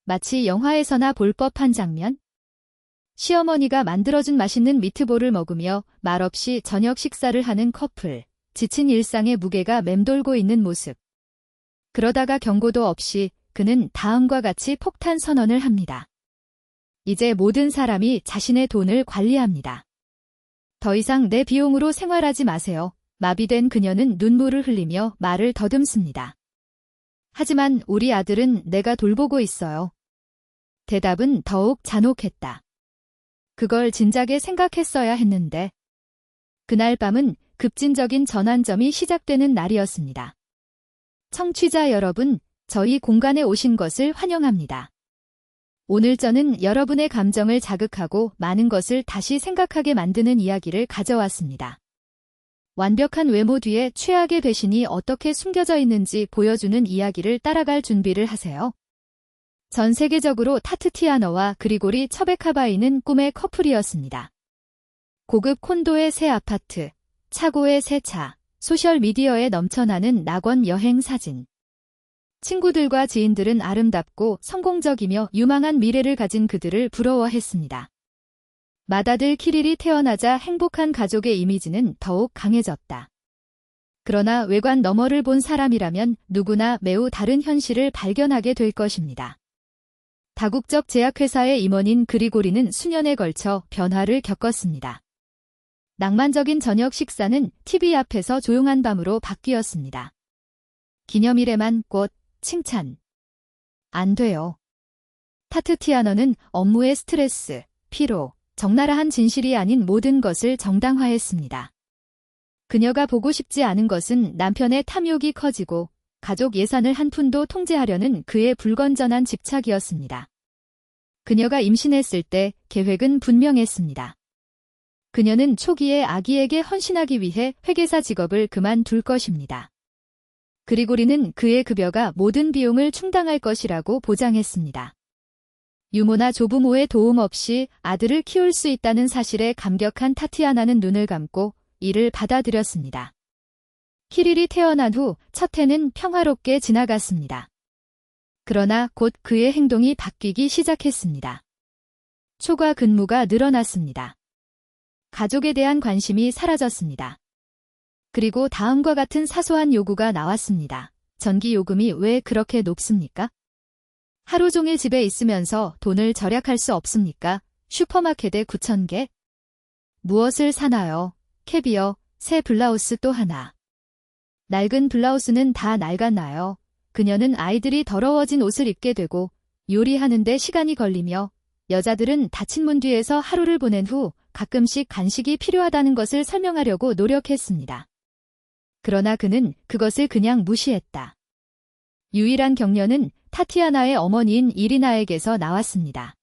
마치 영화에서나 볼 법한 장면? 시어머니가 만들어준 맛있는 미트볼을 먹으며 말없이 저녁 식사를 하는 커플, 지친 일상의 무게가 맴돌고 있는 모습. 그러다가 경고도 없이 그는 다음과 같이 폭탄 선언을 합니다. 이제 모든 사람이 자신의 돈을 관리합니다. 더 이상 내 비용으로 생활하지 마세요. 마비된 그녀는 눈물을 흘리며 말을 더듬습니다. 하지만 우리 아들은 내가 돌보고 있어요. 대답은 더욱 잔혹했다. 그걸 진작에 생각했어야 했는데. 그날 밤은 급진적인 전환점이 시작되는 날이었습니다. 청취자 여러분, 저희 공간에 오신 것을 환영합니다. 오늘 저는 여러분의 감정을 자극하고 많은 것을 다시 생각하게 만드는 이야기를 가져왔습니다. 완벽한 외모 뒤에 최악의 배신이 어떻게 숨겨져 있는지 보여주는 이야기를 따라갈 준비를 하세요. 전 세계적으로 타티아나와 그리고리 처베카바이는 꿈의 커플이었습니다. 고급 콘도의 새 아파트, 차고의 새 차, 소셜미디어에 넘쳐나는 낙원 여행 사진. 친구들과 지인들은 아름답고 성공적이며 유망한 미래를 가진 그들을 부러워했습니다. 맏아들 키릴이 태어나자 행복한 가족의 이미지는 더욱 강해졌다. 그러나 외관 너머를 본 사람이라면 누구나 매우 다른 현실을 발견하게 될 것입니다. 다국적 제약회사의 임원인 그리고리는 수년에 걸쳐 변화를 겪었습니다. 낭만적인 저녁 식사는 TV 앞에서 조용한 밤으로 바뀌었습니다. 기념일에만 꽃, 칭찬. 안 돼요. 타티아나는 업무의 스트레스, 피로, 적나라한 진실이 아닌 모든 것을 정당화했습니다. 그녀가 보고 싶지 않은 것은 남편의 탐욕이 커지고 가족 예산을 한 푼도 통제하려는 그의 불건전한 집착이었습니다. 그녀가 임신했을 때 계획은 분명했습니다. 그녀는 초기에 아기에게 헌신하기 위해 회계사 직업을 그만둘 것입니다. 그리고리는 그의 급여가 모든 비용을 충당할 것이라고 보장했습니다. 유모나 조부모의 도움 없이 아들을 키울 수 있다는 사실에 감격한 타티아나는 눈을 감고 이를 받아들였습니다. 키릴이 태어난 후 첫 해는 평화롭게 지나갔습니다. 그러나 곧 그의 행동이 바뀌기 시작했습니다. 초과 근무가 늘어났습니다. 가족에 대한 관심이 사라졌습니다. 그리고 다음과 같은 사소한 요구가 나왔습니다. 전기 요금이 왜 그렇게 높습니까? 하루 종일 집에 있으면서 돈을 절약할 수 없습니까? 슈퍼마켓에 9,000개? 무엇을 사나요? 캐비어, 새 블라우스 또 하나. 낡은 블라우스는 다 낡았나요? 그녀는 아이들이 더러워진 옷을 입게 되고 요리하는데 시간이 걸리며 여자들은 닫힌 문 뒤에서 하루를 보낸 후 가끔씩 간식이 필요하다는 것을 설명하려고 노력했습니다. 그러나 그는 그것을 그냥 무시했다. 유일한 격려는 타티아나의 어머니인 이리나에게서 나왔습니다.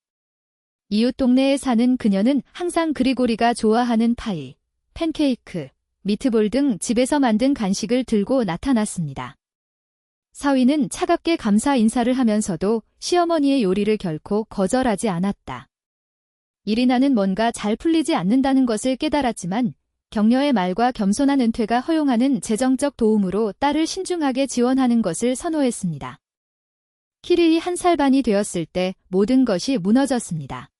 이웃 동네에 사는 그녀는 항상 그리고리가 좋아하는 파이, 팬케이크, 미트볼 등 집에서 만든 간식을 들고 나타났습니다. 사위는 차갑게 감사 인사를 하면서도 시어머니의 요리를 결코 거절하지 않았다. 이리나는 뭔가 잘 풀리지 않는다는 것을 깨달았지만 격려의 말과 겸손한 은퇴가 허용하는 재정적 도움으로 딸을 신중하게 지원하는 것을 선호했습니다. 키릴이 1살 반이 되었을 때 모든 것이 무너졌습니다.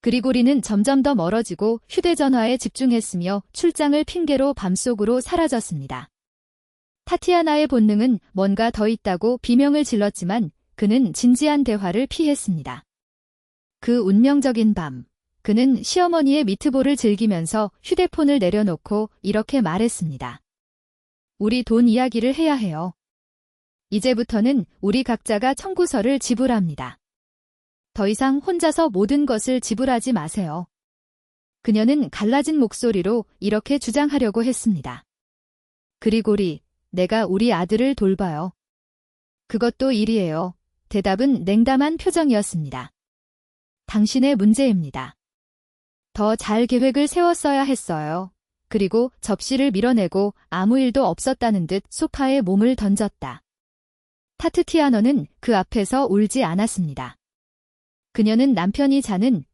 그리고리는 점점 더 멀어지고 휴대전화에 집중했으며 출장을 핑계로 밤속으로 사라졌습니다. 타티아나의 본능은 뭔가 더 있다고 비명을 질렀지만 그는 진지한 대화를 피했습니다. 그 운명적인 밤, 그는 시어머니의 미트볼을 즐기면서 휴대폰을 내려놓고 이렇게 말했습니다. 우리 돈 이야기를 해야 해요. 이제부터는 우리 각자가 청구서를 지불합니다. 더 이상 혼자서 모든 것을 지불하지 마세요. 그녀는 갈라진 목소리로 이렇게 주장하려고 했습니다. 그리고리, 내가 우리 아들을 돌봐요. 그것도 일이에요. 대답은 냉담한 표정이었습니다. 당신의 문제입니다. 더 잘 계획을 세웠어야 했어요. 그리고 접시를 밀어내고 아무 일도 없었다는 듯 소파에 몸을 던졌다. 타티아나는 그 앞에서 울지 않았습니다. 그녀는 남편이 자는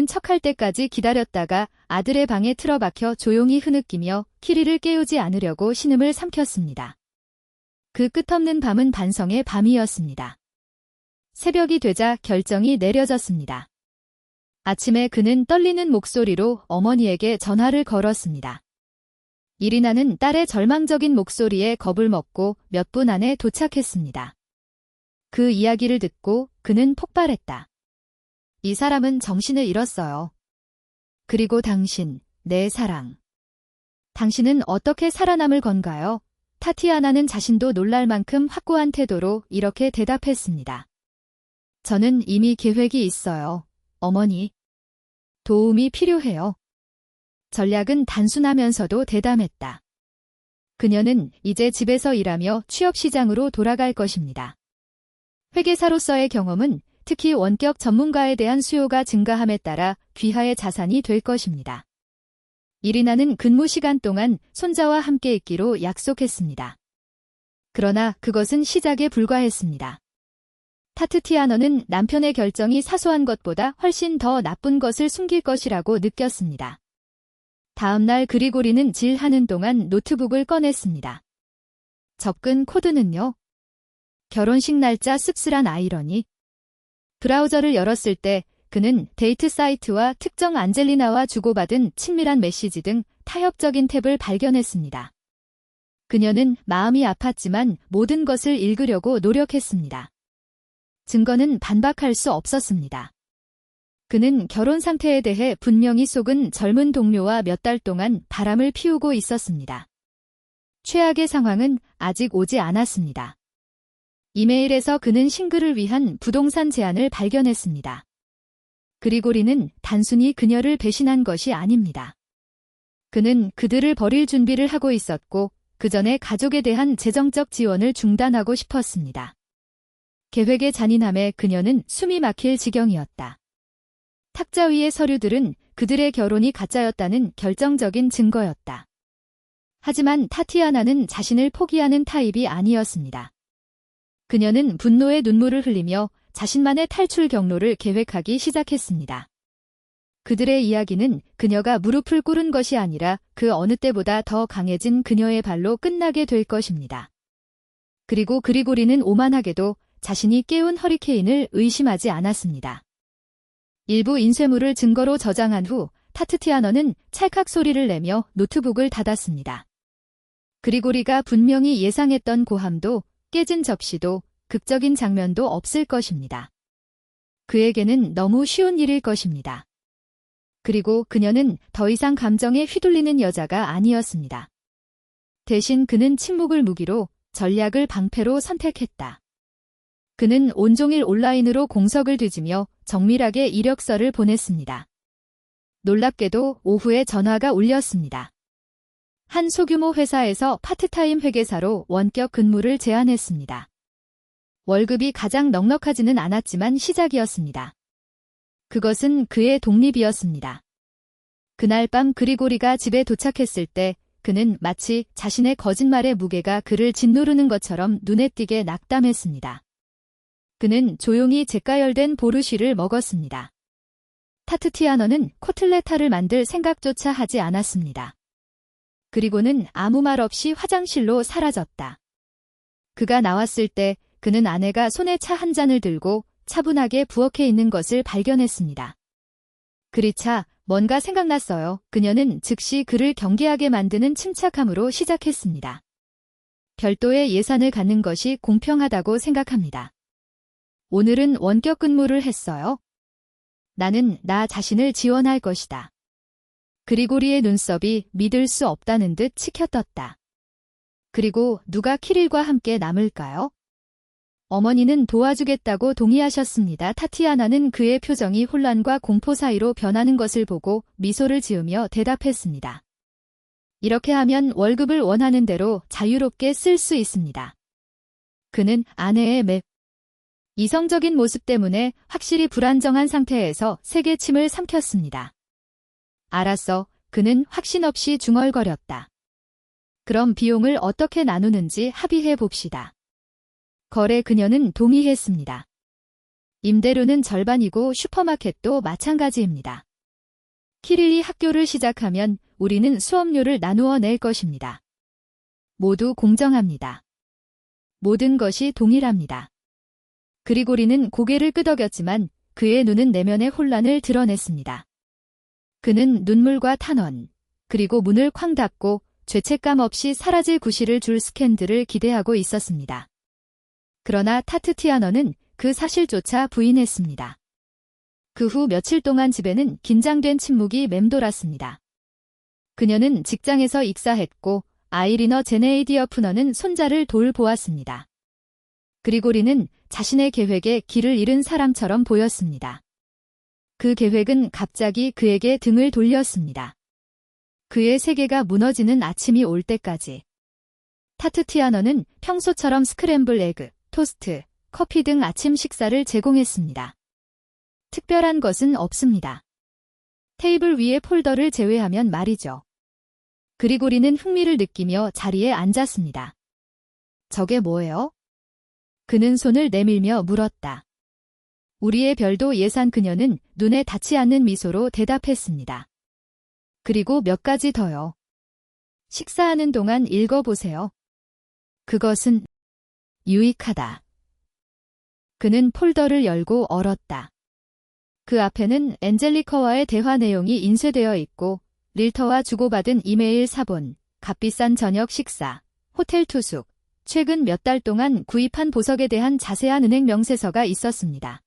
척할 때까지 기다렸다가 아들의 방에 틀어박혀 조용히 흐느끼며 키리를 깨우지 않으려고 신음을 삼켰습니다. 그 끝없는 밤은 반성의 밤이었습니다. 새벽이 되자 결정이 내려졌습니다. 아침에 그는 떨리는 목소리로 어머니에게 전화를 걸었습니다. 이리나는 딸의 절망적인 목소리에 겁을 먹고 몇 분 안에 도착했습니다. 그 이야기를 듣고 그는 폭발했다. 이 사람은 정신을 잃었어요. 그리고 당신, 내 사랑. 당신은 어떻게 살아남을 건가요? 타티아나는 자신도 놀랄 만큼 확고한 태도로 이렇게 대답했습니다. 저는 이미 계획이 있어요. 어머니. 도움이 필요해요. 전략은 단순하면서도 대담했다. 그녀는 이제 집에서 일하며 취업시장으로 돌아갈 것입니다. 회계사로서의 경험은 특히 원격 전문가에 대한 수요가 증가함에 따라 귀하의 자산이 될 것입니다. 이리나는 근무 시간 동안 손자와 함께 있기로 약속했습니다. 그러나 그것은 시작에 불과했습니다. 타티아나는 남편의 결정이 사소한 것보다 훨씬 더 나쁜 것을 숨길 것이라고 느꼈습니다. 다음 날 그리고리는 질하는 동안 노트북을 꺼냈습니다. 접근 코드는요? 결혼식 날짜 씁쓸한 아이러니. 브라우저를 열었을 때 그는 데이트 사이트와 특정 안젤리나와 주고받은 친밀한 메시지 등 타협적인 탭을 발견했습니다. 그녀는 마음이 아팠지만 모든 것을 읽으려고 노력했습니다. 증거는 반박할 수 없었습니다. 그는 결혼 상태에 대해 분명히 속은 젊은 동료와 몇 달 동안 바람을 피우고 있었습니다. 최악의 상황은 아직 오지 않았습니다. 이메일에서 그는 싱글을 위한 부동산 제안을 발견했습니다. 그리고리는 단순히 그녀를 배신한 것이 아닙니다. 그는 그들을 버릴 준비를 하고 있었고 그 전에 가족에 대한 재정적 지원을 중단하고 싶었습니다. 계획의 잔인함에 그녀는 숨이 막힐 지경이었다. 탁자 위의 서류들은 그들의 결혼이 가짜였다는 결정적인 증거였다. 하지만 타티아나는 자신을 포기하는 타입이 아니었습니다. 그녀는 분노의 눈물을 흘리며 자신만의 탈출 경로를 계획하기 시작했습니다. 그들의 이야기는 그녀가 무릎을 꿇은 것이 아니라 그 어느 때보다 더 강해진 그녀의 발로 끝나게 될 것입니다. 그리고 그리고리는 오만하게도 자신이 깨운 허리케인을 의심하지 않았습니다. 일부 인쇄물을 증거로 저장한 후 타티아나는 찰칵 소리를 내며 노트북을 닫았습니다. 그리고리가 분명히 예상했던 고함도 깨진 접시도 극적인 장면도 없을 것입니다. 그에게는 너무 쉬운 일일 것입니다. 그리고 그녀는 더 이상 감정에 휘둘리는 여자가 아니었습니다. 대신 그는 침묵을 무기로 전략을 방패로 선택했다. 그는 온종일 온라인으로 공석을 뒤지며 정밀하게 이력서를 보냈습니다. 놀랍게도 오후에 전화가 울렸습니다. 한 소규모 회사에서 파트타임 회계사로 원격 근무를 제안했습니다. 월급이 가장 넉넉하지는 않았지만 시작이었습니다. 그것은 그의 독립이었습니다. 그날 밤 그리고리가 집에 도착했을 때 그는 마치 자신의 거짓말의 무게가 그를 짓누르는 것처럼 눈에 띄게 낙담했습니다. 그는 조용히 재가열된 보르시를 먹었습니다. 타티아나는 코틀레타를 만들 생각조차 하지 않았습니다. 그리고는 아무 말 없이 화장실로 사라졌다. 그가 나왔을 때 그는 아내가 손에 차 한 잔을 들고 차분하게 부엌에 있는 것을 발견했습니다. 그리차 뭔가 생각났어요. 그녀는 즉시 그를 경계하게 만드는 침착함으로 시작했습니다. 별도의 예산을 갖는 것이 공평하다고 생각합니다. 오늘은 원격 근무를 했어요. 나는 나 자신을 지원할 것이다. 그리고리의 눈썹이 믿을 수 없다는 듯 치켜떴다. 그리고 누가 키릴과 함께 남을까요? 어머니는 도와주겠다고 동의하셨습니다. 타티아나는 그의 표정이 혼란과 공포 사이로 변하는 것을 보고 미소를 지으며 대답했습니다. 이렇게 하면 월급을 원하는 대로 자유롭게 쓸 수 있습니다. 그는 아내의 이성적인 모습 때문에 확실히 불안정한 상태에서 세게 침을 삼켰습니다. 알았어. 그는 확신 없이 중얼거렸다. 그럼 비용을 어떻게 나누는지 합의해 봅시다. 거래 그녀는 동의했습니다. 임대료는 절반이고 슈퍼마켓도 마찬가지입니다. 키릴이 학교를 시작하면 우리는 수업료를 나누어 낼 것입니다. 모두 공정합니다. 모든 것이 동일합니다. 그리고리는 고개를 끄덕였지만 그의 눈은 내면의 혼란을 드러냈습니다. 그는 눈물과 탄원, 그리고 문을 쾅 닫고 죄책감 없이 사라질 구실을 줄 스캔들을 기대하고 있었습니다. 그러나 타트티아너는 그 사실조차 부인했습니다. 그 후 며칠 동안 집에는 긴장된 침묵이 맴돌았습니다. 그녀는 직장에서 익사했고 아이리너 제네이디어프너는 손자를 돌보았습니다. 그리고리는 자신의 계획에 길을 잃은 사람처럼 보였습니다. 그 계획은 갑자기 그에게 등을 돌렸습니다. 그의 세계가 무너지는 아침이 올 때까지. 타트티아너는 평소처럼 스크램블 에그, 토스트, 커피 등 아침 식사를 제공했습니다. 특별한 것은 없습니다. 테이블 위의 폴더를 제외하면 말이죠. 그리고리는 흥미를 느끼며 자리에 앉았습니다. 저게 뭐예요? 그는 손을 내밀며 물었다. 우리의 별도 예산. 그녀는 눈에 닿지 않는 미소로 대답했습니다. 그리고 몇 가지 더요. 식사하는 동안 읽어보세요. 그것은 유익하다. 그는 폴더를 열고 얼었다. 그 앞에는 엔젤리커와의 대화 내용이 인쇄되어 있고 릴터와 주고받은 이메일 사본, 값비싼 저녁 식사, 호텔 투숙, 최근 몇 달 동안 구입한 보석에 대한 자세한 은행 명세서가 있었습니다.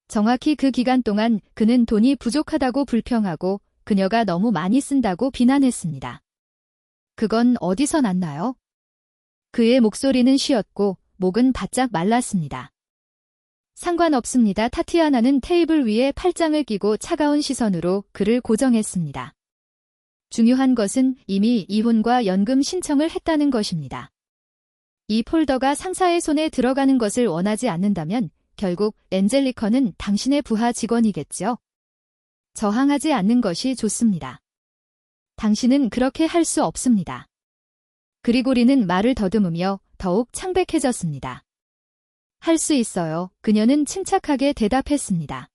정확히 그 기간 동안 그는 돈이 부족하다고 불평하고 그녀가 너무 많이 쓴다고 비난했습니다. 그건 어디서 났나요? 그의 목소리는 쉬었고 목은 바짝 말랐습니다. 상관없습니다. 타티아나는 테이블 위에 팔짱을 끼고 차가운 시선으로 그를 고정했습니다. 중요한 것은 이미 이혼과 연금 신청을 했다는 것입니다. 이 폴더가 상사의 손에 들어가는 것을 원하지 않는다면 결국 엔젤리커는 당신의 부하 직원이겠죠. 저항하지 않는 것이 좋습니다. 당신은 그렇게 할 수 없습니다. 그리고리는 말을 더듬으며 더욱 창백해졌습니다. 할 수 있어요. 그녀는 침착하게 대답했습니다.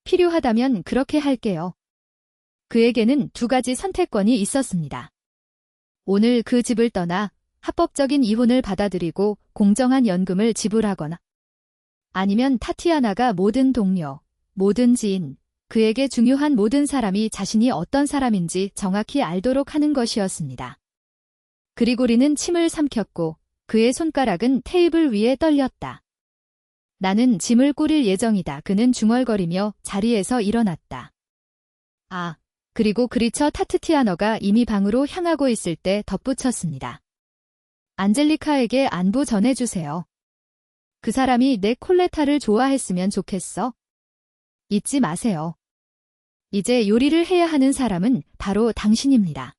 필요하다면 그렇게 할게요. 그에게는 두 가지 선택권이 있었습니다. 오늘 그 집을 떠나 합법적인 이혼을 받아들이고 공정한 연금을 지불하거나 아니면 타티아나가 모든 동료, 모든 지인, 그에게 중요한 모든 사람이 자신이 어떤 사람인지 정확히 알도록 하는 것이었습니다. 그리고리는 침을 삼켰고 그의 손가락은 테이블 위에 떨렸다. 나는 짐을 꾸릴 예정이다. 그는 중얼거리며 자리에서 일어났다. 그리고 그리처 타트티아너가 이미 방으로 향하고 있을 때 덧붙였습니다. 안젤리카에게 안부 전해주세요. 그 사람이 내 콜레타를 좋아했으면 좋겠어. 잊지 마세요. 이제 요리를 해야 하는 사람은 바로 당신입니다.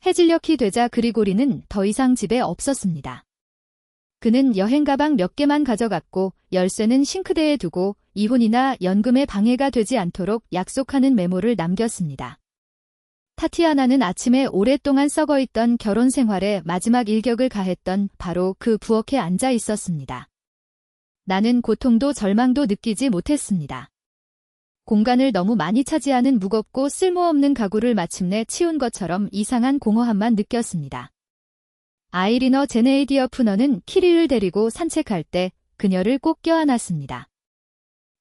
해질녘이 되자 그리고리는 더 이상 집에 없었습니다. 그는 여행 가방 몇 개만 가져갔고 열쇠는 싱크대에 두고 이혼이나 연금에 방해가 되지 않도록 약속하는 메모를 남겼습니다. 타티아나는 아침에 오랫동안 썩어있던 결혼 생활의 마지막 일격을 가했던 바로 그 부엌에 앉아 있었습니다. 나는 고통도 절망도 느끼지 못했습니다. 공간을 너무 많이 차지하는 무겁고 쓸모없는 가구를 마침내 치운 것처럼 이상한 공허함만 느꼈습니다. 아이리너 제네이디어프너는 키리를 데리고 산책할 때 그녀를 꼭 껴안았습니다.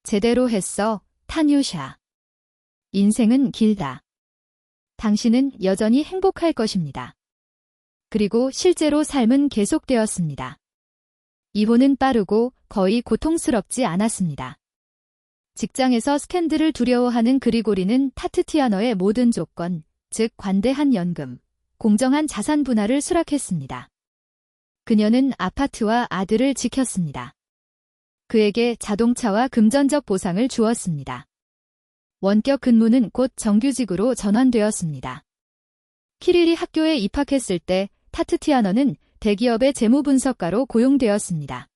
제대로 했어, 타뉴샤. 인생은 길다. 당신은 여전히 행복할 것입니다. 그리고 실제로 삶은 계속되었습니다. 이혼은 빠르고 거의 고통스럽지 않았습니다. 직장에서 스캔들을 두려워하는 그리고리는 타트티아너의 모든 조건, 즉 관대한 연금, 공정한 자산 분할을 수락했습니다. 그녀는 아파트와 아들을 지켰습니다. 그에게 자동차와 금전적 보상을 주었습니다. 원격 근무는 곧 정규직으로 전환되었습니다. 키릴이 학교에 입학했을 때 타트티아너는 대기업의 재무분석가로 고용되었습니다.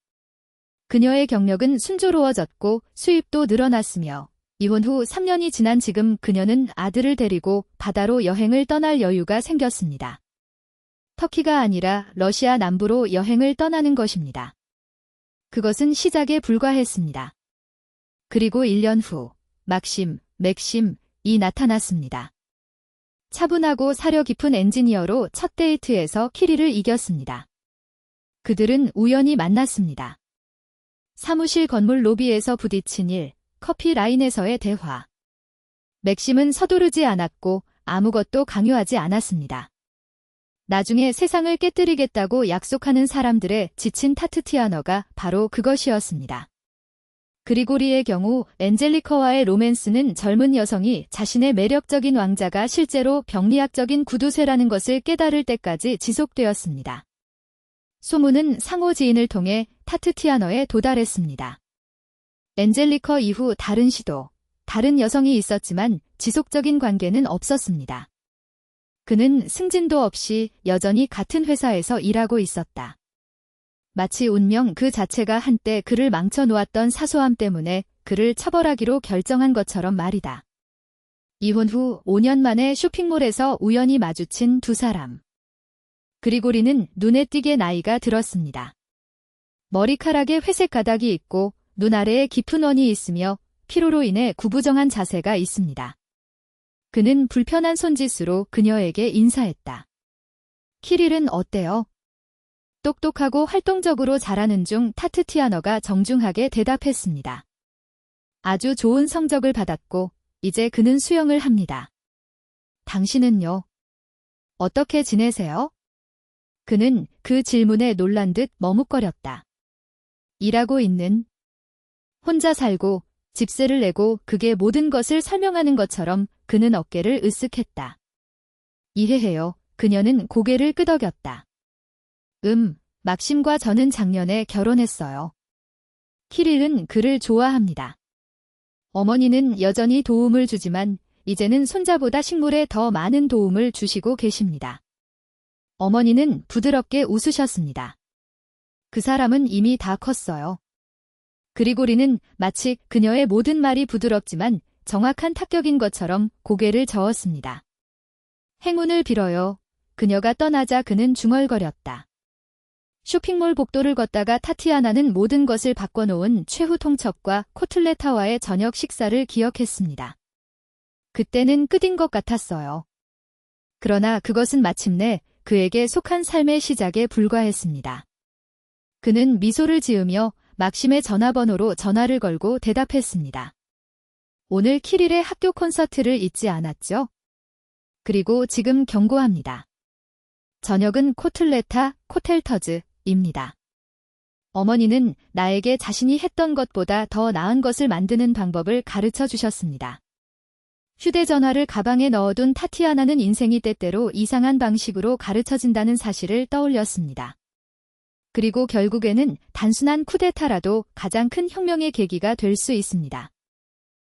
그녀의 경력은 순조로워졌고 수입도 늘어났으며 이혼 후 3년이 지난 지금 그녀는 아들을 데리고 바다로 여행을 떠날 여유가 생겼습니다. 터키가 아니라 러시아 남부로 여행을 떠나는 것입니다. 그것은 시작에 불과했습니다. 그리고 1년 후 맥심이 나타났습니다. 차분하고 사려 깊은 엔지니어로 첫 데이트에서 키리를 이겼습니다. 그들은 우연히 만났습니다. 사무실 건물 로비에서 부딪힌 일, 커피 라인에서의 대화. 맥심은 서두르지 않았고 아무것도 강요하지 않았습니다. 나중에 세상을 깨뜨리겠다고 약속하는 사람들의 지친 타트티아너가 바로 그것이었습니다. 그리고리의 경우 엔젤리커와의 로맨스는 젊은 여성이 자신의 매력적인 왕자가 실제로 병리학적인 구두쇠라는 것을 깨달을 때까지 지속되었습니다. 소문은 상호 지인을 통해 타트티아너에 도달했습니다. 엔젤리커 이후 다른 시도, 다른 여성이 있었지만 지속적인 관계는 없었습니다. 그는 승진도 없이 여전히 같은 회사에서 일하고 있었다. 마치 운명 그 자체가 한때 그를 망쳐놓았던 사소함 때문에 그를 처벌하기로 결정한 것처럼 말이다. 이혼 후 5년 만에 쇼핑몰에서 우연히 마주친 두 사람. 그리고리는 눈에 띄게 나이가 들었습니다. 머리카락에 회색 가닥이 있고 눈 아래에 깊은 원이 있으며 피로로 인해 구부정한 자세가 있습니다. 그는 불편한 손짓으로 그녀에게 인사했다. 키릴은 어때요? 똑똑하고 활동적으로 자라는 중 타트티아너가 정중하게 대답했습니다. 아주 좋은 성적을 받았고 이제 그는 수영을 합니다. 당신은요? 어떻게 지내세요? 그는 그 질문에 놀란 듯 머뭇거렸다. 일하고 있는, 혼자 살고 집세를 내고 그게 모든 것을 설명하는 것처럼 그는 어깨를 으쓱했다. 이해해요. 그녀는 고개를 끄덕였다. 막심과 저는 작년에 결혼했어요. 키릴은 그를 좋아합니다. 어머니는 여전히 도움을 주지만 이제는 손자보다 식물에 더 많은 도움을 주시고 계십니다. 어머니는 부드럽게 웃으셨습니다. 그 사람은 이미 다 컸어요. 그리고리는 마치 그녀의 모든 말이 부드럽지만 정확한 타격인 것처럼 고개를 저었습니다. 행운을 빌어요. 그녀가 떠나자 그는 중얼거렸다. 쇼핑몰 복도를 걷다가 타티아나는 모든 것을 바꿔놓은 최후 통첩과 코틀레타와의 저녁 식사를 기억했습니다. 그때는 끝인 것 같았어요. 그러나 그것은 마침내 그에게 속한 삶의 시작에 불과했습니다. 그는 미소를 지으며 막심의 전화번호로 전화를 걸고 대답했습니다. 오늘 키릴의 학교 콘서트를 잊지 않았죠? 그리고 지금 경고합니다. 저녁은 코틀레타 코텔터즈입니다. 어머니는 나에게 자신이 했던 것보다 더 나은 것을 만드는 방법을 가르쳐 주셨습니다. 휴대전화를 가방에 넣어둔 타티아나는 인생이 때때로 이상한 방식으로 가르쳐진다는 사실을 떠올렸습니다. 그리고 결국에는 단순한 쿠데타라도 가장 큰 혁명의 계기가 될 수 있습니다.